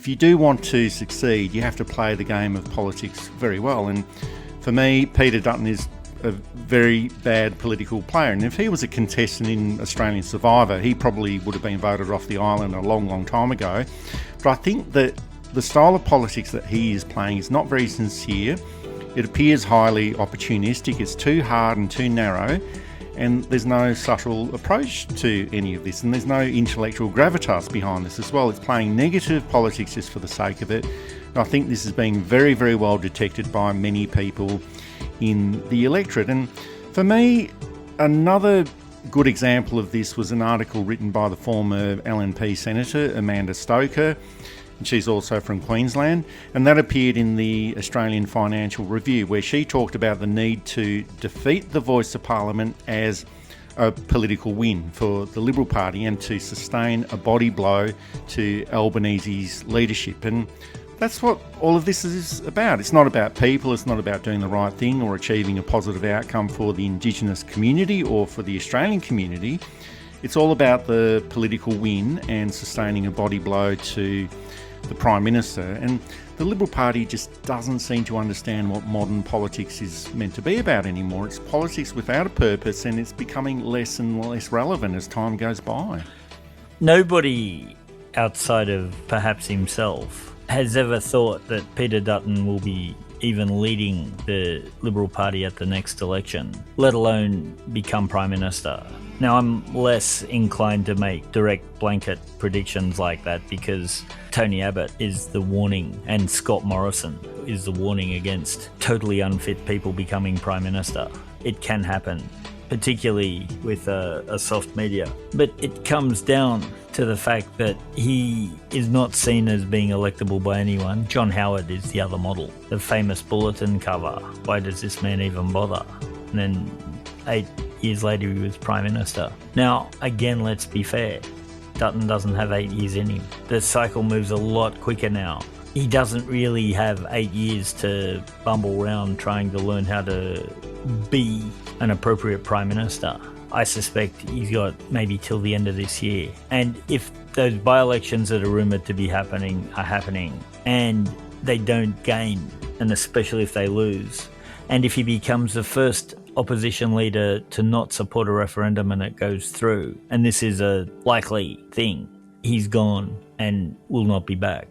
If you do want to succeed, you have to play the game of politics very well. And for me, Peter Dutton is a very bad political player. And if he was a contestant in Australian Survivor, he probably would have been voted off the island a long, long time ago. But I think that the style of politics that he is playing is not very sincere. It appears highly opportunistic. It's too hard and too narrow. And there's no subtle approach to any of this, and there's no intellectual gravitas behind this as well. It's playing negative politics just for the sake of it. And I think this is being very, very well detected by many people in the electorate. And for me, another good example of this was an article written by the former LNP Senator Amanda Stoker, and she's also from Queensland, and that appeared in the Australian Financial Review, where she talked about the need to defeat the voice of Parliament as a political win for the Liberal Party and to sustain a body blow to Albanese's leadership. And that's what all of this is about. It's not about people, it's not about doing the right thing or achieving a positive outcome for the Indigenous community or for the Australian community. It's all about the political win and sustaining a body blow to the Prime Minister. And the Liberal Party just doesn't seem to understand what modern politics is meant to be about anymore. It's politics without a purpose, and it's becoming less and less relevant as time goes by. Nobody outside of perhaps himself has ever thought that Peter Dutton will be even leading the Liberal Party at the next election, let alone become Prime Minister. Now, I'm less inclined to make direct blanket predictions like that because Tony Abbott is the warning and Scott Morrison is the warning against totally unfit people becoming Prime Minister. It can happen, particularly with a soft media. But it comes down to the fact that he is not seen as being electable by anyone. John Howard is the other model. The famous bulletin cover, why does this man even bother? And then 8 years later he was Prime Minister. Now, again, let's be fair. Dutton doesn't have 8 years in him. The cycle moves a lot quicker now. He doesn't really have 8 years to bumble around trying to learn how to be an appropriate Prime Minister. I suspect he's got maybe till the end of this year. And if those by-elections that are rumoured to be happening are happening and they don't gain, and especially if they lose, and if he becomes the first opposition leader to not support a referendum and it goes through, and this is a likely thing, he's gone and will not be back.